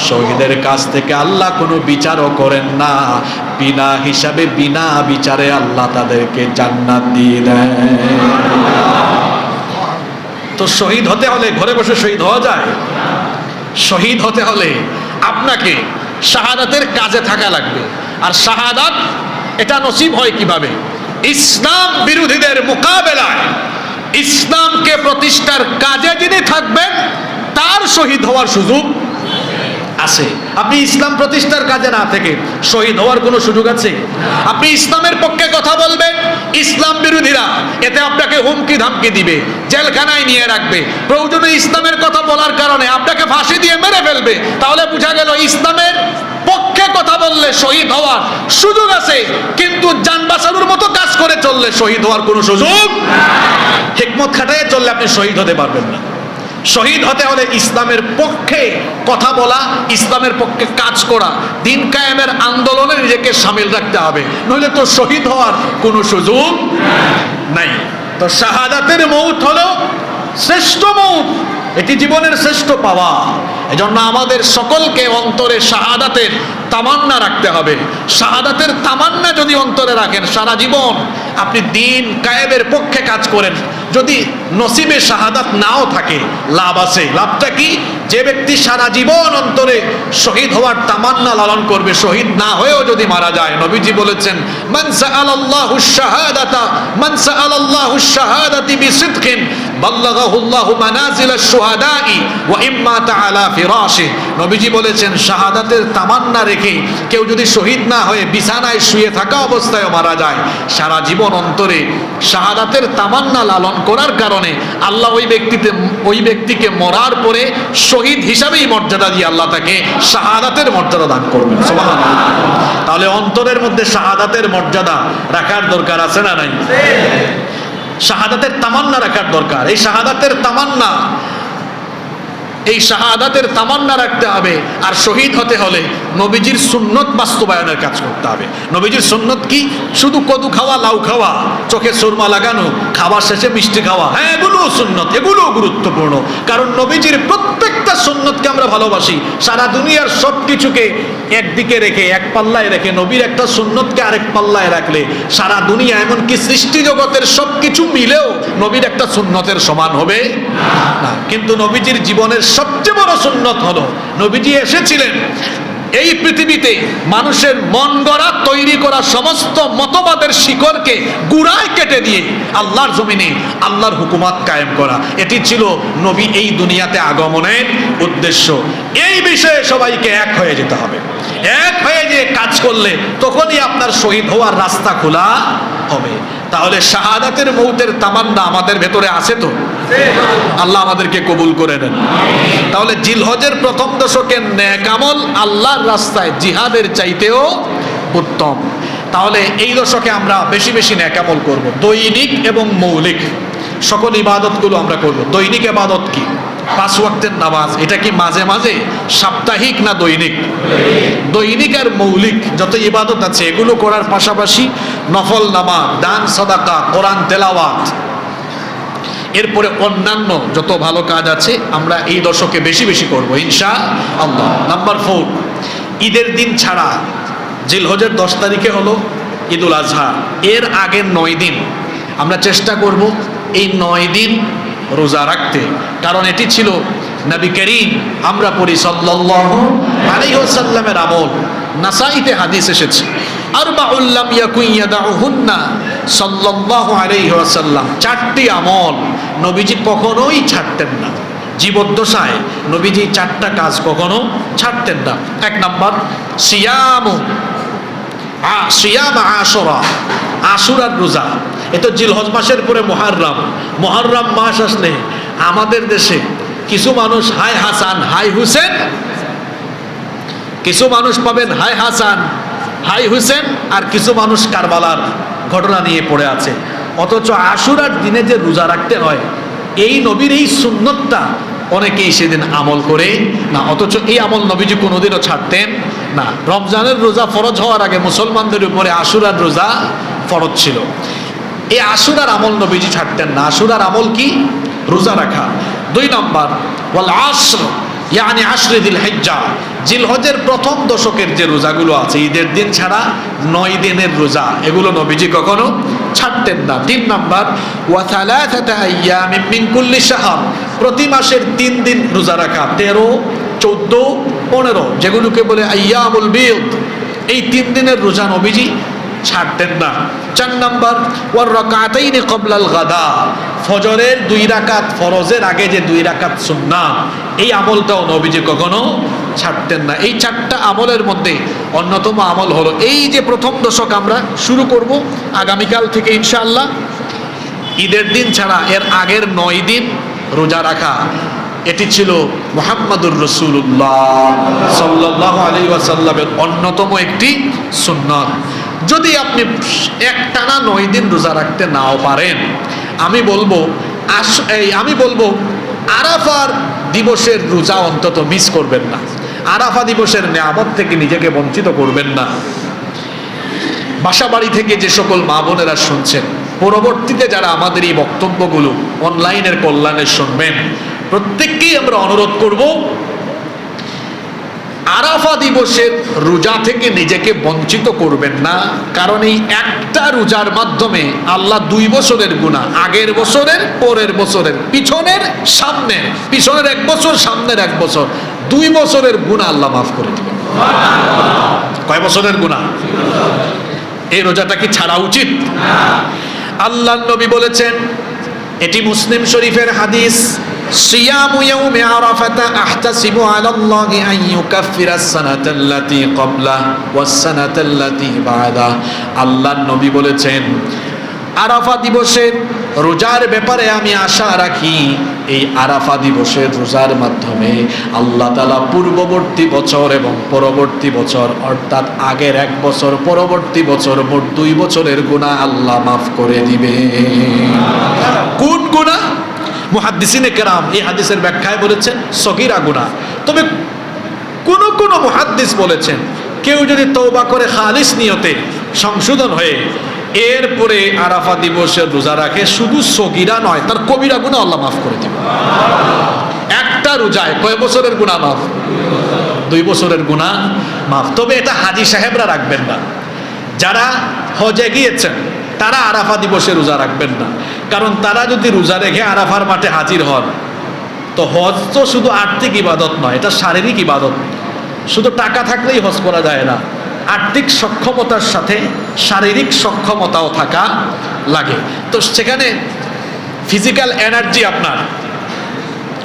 শহীদের কাছ থেকে আল্লাহ কোনো বিচারও করেন না, বিনা হিসাবে বিনা বিচারে আল্লাহ তাদেরকে জান্নাত দিয়ে দেয়। তো শহীদ হতে হলে ঘরে বসে শহীদ হওয়া যায়? শহীদ হতে হলে আপনাকে শাহাদাতের কাজে থাকা লাগবে। আর শাহাদাত এটা নসিব হয় কিভাবে? ইসলাম বিরোধীদের মোকাবেলায় ইসলামকে প্রতিষ্ঠার কাজে যিনি থাকবেন তার শহীদ হওয়ার সুযোগ আছে। আপনি ইসলাম প্রতিষ্ঠার কাজে না থেকে শহীদ হওয়ার কোনো সুযোগ আছে? আপনি ইসলামের পক্ষে কথা বলবেন, ইসলাম বিরোধীরা এতে আপনাকে হুমকি ধামকি দিবে, জেলখানায় নিয়ে রাখবে, প্রয়োজনে ইসলামের কথা বলার কারণে আপনাকে ফাঁসি দিয়ে মেরে ফেলবে। তাহলে বোঝা গেল ইসলামের পক্ষে কথা বললে শহীদ হওয়ার সুযোগ আছে, কিন্তু জান বাঁচানোর মতো কাজ করে চললে শহীদ হওয়ার কোনো সুযোগ, হিকমত খাটাইয়ে চললে আপনি শহীদ হতে পারবেন না। শহীদ হতে হলে ইসলামের পক্ষে কথা বলা, ইসলামের পক্ষে কাজ করা, দিন কায়েমের আন্দোলনে নিজেকে সামিল রাখতে হবে, নইলে তো শহীদ হওয়ার কোনো সুযোগ নাই। তো শাহাদাতের মৌত হলো শ্রেষ্ঠ মৌত, এটি জীবনের শ্রেষ্ঠ পাওয়া। এজন্য আমাদের সকলকে অন্তরে শাহাদাতের তামান্না রাখতে হবে। শাহাদাতের তামান্না যদি অন্তরে রাখেন, সারা জীবন আপনি দিন কায়েমের পক্ষে কাজ করেন। যদি নসিবে শাহাদাত নাও থাকে, লাভ আছে। লাভটা কি? যে ব্যক্তি সারা জীবন অন্তরে শহীদ হওয়ার তামান্না লালন করবে, শহীদ না হয়েও যদি মারা যায়, নবীজি বলেছেন মান সাআলাল্লাহু শাহাদাতা মান সাআলাল্লাহু শাহাদাতি বিসিদকিন বাল্লাগাহুল্লাহু মানাজিলাশ শুহাদাই ওয়া ইম্মা তাআলা ফিরাশি। নবীজি বলেছেন শাহাদাতের তামান্না রেখে কেউ যদি শহীদ না হয়ে বিছানায় শুয়ে থাকা অবস্থায় মারা যায়, সারা জীবন অন্তরে শাহাদাতের তামান্না লালন করার কারণে আল্লাহ ওই ব্যক্তিকে মরার পরে শহীদ হিসাবেই মর্যাদা দিয়ে আল্লাহ তাকে শাহাদাতের মর্যাদা দান করবেন। সুবহানাল্লাহ। তাহলে অন্তরের মধ্যে শাহাদাতের মর্যাদা রাখার দরকার আছে না নাই? শাহাদাতের তামান্না রাখার দরকার। এই শাহাদাতের তামান্না রাখতে হবে। আর শহীদ হতে হলে নবীজির সুন্নত বাস্তবায়নের কাজ করতে হবে। নবীজির সুন্নত কি? শুধু কদু খাওয়া, লাউ খাওয়া, চোখে সুরমা লাগানো, খাবার শেষে মিষ্টি খাওয়া, হ্যাঁ এগুলো সুন্নত, এগুলো গুরুত্বপূর্ণ। কারণ নবীজির প্রত্যেকটা সুন্নতকে আমরা ভালোবাসি। সারা দুনিয়ার সব কিছুকে একদিকে রেখে, এক পাল্লায় রেখে, নবীর একটা সুন্নতকে আরেক পাল্লায় রাখলে সারা দুনিয়া এমনকি সৃষ্টি জগতের সব কিছু মিলেও নবীর একটা সুন্নতের সমান হবে না। কিন্তু নবীজির জীবনের সবচেয়ে বড় সুন্নত হলো নবীজি এসেছিলেন এই পৃথিবীতে মানুষের মন গড়া তৈরি করা সমস্ত মতবাদের শিকড়কে গুড়ায় কেটে দিয়ে আল্লাহর জমিনে আল্লাহর হুকুমত কায়েম করা। এটি ছিল নবী এই দুনিয়াতে আগমনের উদ্দেশ্য। এই বিষয়ে সবাইকে এক হয়ে যেতে হবে। এক হয়ে যে কাজ করলে তখনই আপনার শহীদ হওয়ার রাস্তা খোলা হবে। তাহলে শাহাদাতের মৌতের তামান্না আমাদের ভেতরে আছে তো? আল্লাহ আমাদেরকে কবুল করে নেন। তাহলে জিলহজের প্রথম দশকে নেক আমল আল্লাহর রাস্তায় জিহাদের চাইতেও উত্তম। তাহলে এই দশকে আমরা বেশি বেশি নেক আমল করব, দৈনিক এবং মৌলিক সকল ইবাদতগুলো আমরা করব। দৈনিক ইবাদত কি? 5 ওয়াক্তের নামাজ এটা কি মাঝে মাঝে, সাপ্তাহিক না দৈনিক? দৈনিক আর মৌলিক যত ইবাদত আছে এগুলো করার পাশাপাশি নফল নামাজ, দান, সাদাকা, কোরআন তেলাওয়াত, এরপরে অন্যান্য যত ভালো কাজ আছে আমরা এই দশকে বেশি বেশি করব ইনশাআল্লাহ। নাম্বার 4, ঈদের দিন ছাড়া জিলহজের 10 তারিখে হলো ঈদুল আজহা, এর আগের 9 দিন আমরা চেষ্টা করব এই 9 দিন রোজা রাখতে, কারণ এটি ছিল নবী করিম আমরা পড়ি সাল্লাল্লাহু আলাইহি ওয়াসাল্লামের আমল। নাসাইতে হাদিস এসেছে আরবাউল লাম ইয়াকুন ইয়াদাউহুন্না সাল্লাল্লাহু আলাইহি ওয়াসাল্লাম, 4টি আমল নবীজি কখনোই ছাড়তেন না। জীবদ্দশায় নবীজি 4টা কাজ কখনো ছাড়তেন না। 1 নাম্বার সিয়াম আশুরা, আশুরার রোজা। এ তো জিলহজ মাসের পরে মুহররম মাস আসলে আমাদের দেশে কিছু মানুষ হাই হাসান হাই হুসেন, কিছু মানুষ পাবেন হাই হাসান হাই হুসেন, আর কিছু মানুষ কারবালার ঘটনা নিয়ে পড়ে আছে। অথচ আশুরার দিনে যে রোজা রাখতে হয় এই নবীর এই সুন্নতটা অনেকেই সেদিন আমল করে না, অথচ এই আমল নবীজি কোনোদিনও ছাড়তেন না। রমজানের রোজা ফরজ হওয়ার আগে মুসলমানদের উপরে আশুরার রোজা ফরজ ছিল। এই আশুরার আমল নবীজি ছাড়তেন না। আশুরার আমল কি? রোজা রাখা। 2 নম্বর ওয়াল আসর, ইয়ানি আশরে দিল হিজ্জা, জিলহজের প্রথম দশকের যে রোজাগুলো আছে ঈদের দিন ছাড়া 9 দিনের রোজা, এগুলো নবীজি কখনো ছাড়তেন না। 3 নম্বর ওয়া সালাসাতা আইয়ামিন মিন কুল্লি শাহর, প্রতি মাসের 3 দিন রোজা রাখা, 13, 14, 15, যেগুলোকে বলে আইয়ামুল বিদ, এই 3 দিনের রোজা নবীজি ছাড়তেন না। 4 নম্বর ওয়ার রাকাতাইনি ক্বাবলাল গাদা, ফজরের 2 রাকাত, ফরজের আগে যে 2 রাকাত সুন্নাত, এই আমলটাও নবীজি কখনো ছাড়তেন না। এই 4টা আমলের মধ্যে অন্যতম আমল হলো এই যে প্রথম দশক আমরা শুরু করব আগামীকাল থেকে ইনশাআল্লাহ, ঈদের দিন ছাড়া এর আগের 9 দিন রোজা রাখা। এটি ছিল মুহাম্মাদুর রাসূলুল্লাহ সাল্লাল্লাহু আলাইহি ওয়াসাল্লামের অন্যতম একটি সুন্নাত। যদি আপনি একটানা 9 দিন রোজা রাখতে নাও পারেন, আমি বলবো আরাফার দিবসের রোজা অন্তত মিস করবেন না। আরাফা দিবসের নিয়ামত থেকে নিজেকে বঞ্চিত করবেন না। বাসা বাড়ি থেকে যে সকল মা বোনেরা শুনছেন, পরবর্তীতে যারা আমাদের এই বক্তব্যগুলো অনলাইনের কল্যাণে শুনবেন, প্রত্যেককেই আমরা অনুরোধ করব আরাফা দিবসের রোজা থেকে নিজেকে বঞ্চিত করবেন না। কারণ এই একটা রোজার মাধ্যমে আল্লাহ 2 বছরের গুনাহ, আগের বছরের, পরের বছরের, পিছনের, সামনের, পিছনের 1 বছর, সামনের 1 বছর, 2 বছরের গুনাহ আল্লাহ মাফ করে দিবেন। কয় বছরের গুনাহ? এই রোজাটা কি ছাড়া উচিত? আল্লাহর নবী বলেছেন, এটি মুসলিম শরীফের হাদিস, সিয়ামু ইয়াউমি আরাফাতা আহতাসিবু আলাল্লাহি আন ইউকাফফিরাস সানাতাল্লাতী ক্বাবলা ওয়াস সানাতাল্লাতী বা'দা। আল্লাহর নবী বলেছেন, আরাফা দিবসের রোজার ব্যাপারে আমি আশা রাখি এই আরাফা দিবসের রোজার মাধ্যমে আল্লাহ তাআলা পূর্ববর্তী বছর এবং পরবর্তী বছর, অর্থাৎ আগের 1 বছর, পরবর্তী বছর, মোট 2 বছরের গুনাহ আল্লাহ মাফ করে দিবে। কোন গুনাহ? মুহাদ্দিসিনে কেরাম এই হাদিসের ব্যাখ্যায় বলেছেন সগীরা গুনাহ। তবে কোন মুহাদ্দিস বলেছেন কেউ যদি তওবা করে খালিস নিয়তে সংশোধন হয়ে এরপরে আরাফা দিবসের রোজা রাখে, শুধু সগীরা নয়, তার কবিরা গুনাহ আল্লাহ মাফ করে দিবেন। একটা রোজায় কয় বছরের গুনাহ মাফ? 2 বছরের গুনাহ মাফ। তবে এটা হাজী সাহেবরা রাখবেন না। যারা হজে গিয়েছেন তারা আরাফা দিবসে রোজা রাখবেন না, কারণ তারা যদি রোজা রেখে আরাফার মাঠে হাজির হন তো হজ তো শুধু আর্থিক ইবাদত নয়, এটা শারীরিক ইবাদত। শুধু টাকা থাকলেই হজ করা যায় না, আর্থিক সক্ষমতার সাথে শারীরিক সক্ষমতাও থাকা লাগে। তো সেখানে ফিজিক্যাল এনার্জি আপনার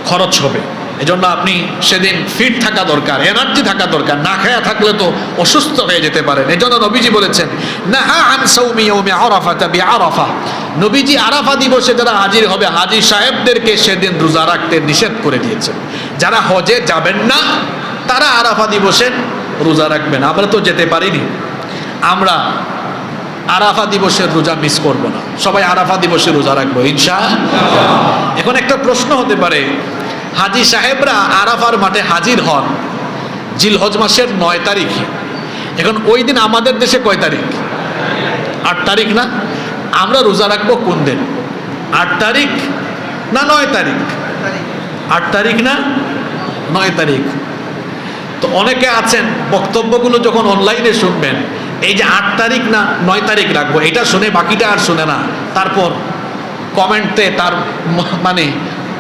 খরচ হবে, এজন্য আপনি সেদিন ফিট থাকা দরকার, এনার্জি থাকা দরকার। না খায়া থাকলে তো অসুস্থ হয়ে যেতে পারেন। এজন্য নবীজি বলেছেন, নাহা আন সাওমি ইয়াউমি আরাফাতা বিআরাফা, নবীজি আরাফা দিবসে যারা হাজির হবে হাজী সাহেবদেরকে সেদিন রোজা রাখতে নিষেধ করে দিয়েছেন। যারা হজে যাবেন না তারা আরাফা দিবসে রোজা রাখবেন। আমরা তো যেতে পারিনি, আমরা আরাফা দিবসের রোজা মিস করব না, সবাই আরাফা দিবসে রোজা রাখবো ইনশাআল্লাহ। এখন একটা প্রশ্ন হতে পারে, হাজি সাহেবরা আরাফার মাঠে হাজির হন জিলহজ মাসের 9 তারিখে। এখন ওই দিন আমাদের দেশে কয় তারিখ? 8 তারিখ না? আমরা রোজা রাখবো কোন দিন? 8 তারিখ না 9 তারিখ? 8 তারিখ না 9 তারিখ? তো অনেকে আছেন বক্তব্যগুলো যখন অনলাইনে শুনবেন, এই যে 8 তারিখ না 9 তারিখ রাখবো এটা শুনে বাকিটা আর শুনে না, তারপর কমেন্টে তার মানে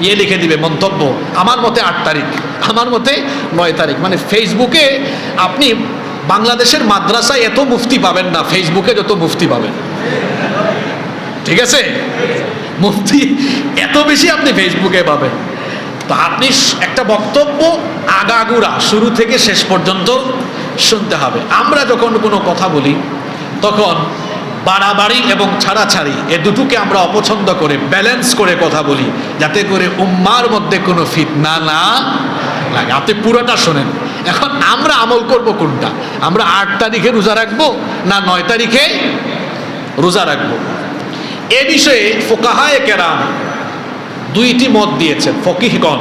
ইয়ে লিখে দিবে মন্তব্য, আমার মতে 8 তারিখ, আমার মতে 9 তারিখ। মানে ফেসবুকে আপনি বাংলাদেশের মাদ্রাসায় এত মুফতি পাবেন না ফেসবুকে যত মুফতি পাবেন, ঠিক আছে? মুফতি এত বেশি আপনি ফেসবুকে পাবেন। তো আপনি একটা বক্তব্য আগাগোড়া শুরু থেকে শেষ পর্যন্ত শুনতে হবে। আমরা যখন কোনো কথা বলি তখন বাড়াবাড়ি এবং ছাড়াছাড়ি এ দুটোকে আমরা অপছন্দ করে ব্যালেন্স করে কথা বলি, যাতে করে উম্মার মধ্যে কোনো ফিতনা না লাগে। আপনি পুরোটা শোনেন। এখন আমরা আমল করব কোনটা? আমরা 8 তারিখে রোজা রাখবো না 9 তারিখে রোজা রাখবো? এ বিষয়ে ফুকাহায়ে কেরাম দুইটি মত দিয়েছেন, ফকিহগণ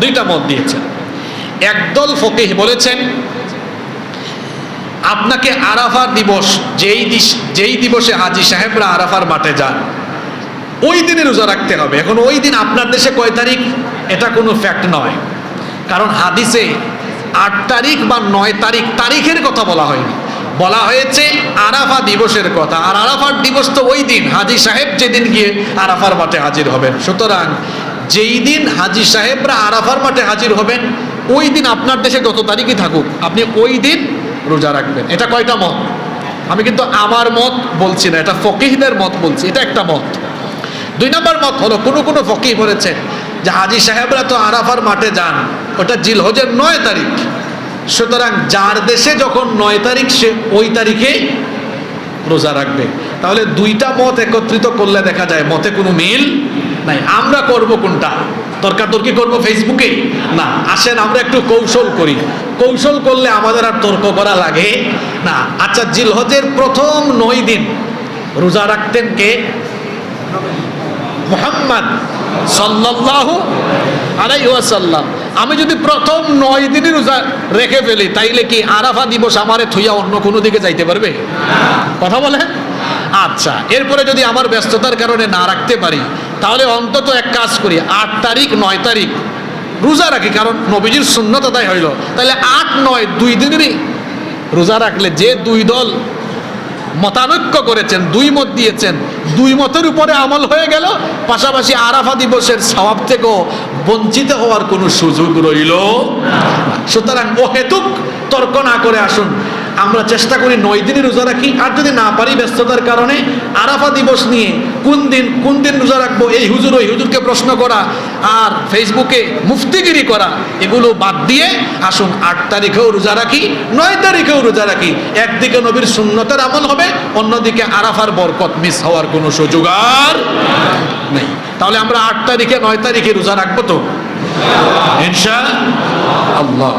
দুইটা মত দিয়েছেন। একদল ফকিহ বলেছেন আপনাকে আরাফার দিবস যেই দিবসে হাজি সাহেবরা আরাফার মাঠে যান ওই দিনে রোজা রাখতে হবে। এখন ওই দিন আপনার দেশে কয় তারিখ এটা কোনো ফ্যাক্ট নয়, কারণ হাদিসে 8 তারিখ বা 9 তারিখ তারিখের কথা বলা হয়নি, বলা হয়েছে আরাফা দিবসের কথা। আর আরাফার দিবস তো ওই দিন হাজি সাহেব যেদিন গিয়ে আরাফার মাঠে হাজির হবেন। সুতরাং যেই দিন হাজি সাহেবরা আরাফার মাঠে হাজির হবেন ওই দিন আপনার দেশে যত তারিখই থাকুক আপনি ওই দিন রোজা রাখবেন। এটা কয়টা মত? আমি কিন্তু আমার মত বলছি না, এটা ফকিহদের মত বলছি, এটা একটা মত। 2 নম্বর মত হলো কোনো ফকিহ বলেছেন যে হাজি সাহেবরা তো আরাফার মাঠে যান ওটা জিলহজের 9 তারিখ, সুতরাং যার দেশে যখন 9 তারিখ সে ওই তারিখে রোজা রাখবে। তাহলে দুইটা মত একত্রিত করলে দেখা যায় মতে কোনো মিল নাই। আমরা করব কোনটা? তর্কাতর্কি করব ফেসবুকে? না, আসেন আমরা একটু কৌশল করি। কৌশল করলে আমাদের আর তর্ক করা লাগে না। আচ্ছা, জিলহজের প্রথম 9 দিন রোজা রাখতেন কে? মুহাম্মদ সাল্লাল্লাহু আলাইহি ওয়াসাল্লাম। আমি যদি প্রথম 9 দিনই রোজা রেখে ফেলি তাইলে কি আরাফা দিবস আমারে থুইয়া অন্য কোনো দিকে যাইতে পারবে? কথা বলেন। আচ্ছা, এরপরে যদি আমার ব্যস্ততার কারণে না রাখতে পারি তাহলে অন্তত এক কাজ করি, 8 তারিখ 9 তারিখ রোজা রাখি, কারণ নবীজির সুন্নত আদায় হইল। তাহলে 8, 9 2 দিনেরই রোজা রাখলে যে 2 দল মতানৈক্য করেছেন, 2 মত দিয়েছেন, 2 মতের উপরে আমল হয়ে গেল, পাশাপাশি আরাফা দিবসের সওয়াব থেকেও বঞ্চিত হওয়ার কোনো সুযোগ রইল না। সুতরাং অহেতুক তর্ক না করে আসুন আমরা চেষ্টা করি 9 দিনই রোজা রাখি। আর যদি না পারি ব্যস্ততার কারণে আরাফা দিবস নিয়ে কোন দিন রোজা রাখবো এই হুজুর ওই হুজুরকে প্রশ্ন করা আর ফেসবুকে মুফতিগিরি করা এগুলো বাদ দিয়ে আসুন 8 তারিখেও রোজা রাখি, 9 তারিখেও রোজা রাখি। একদিকে নবীর সুন্নতের আমল হবে, অন্যদিকে আরাফার বরকত মিস হওয়ার কোনো সুযোগ আর নেই। তাহলে আমরা 8 তারিখে 9 তারিখে রোজা রাখবো তো ইনশাআল্লাহ।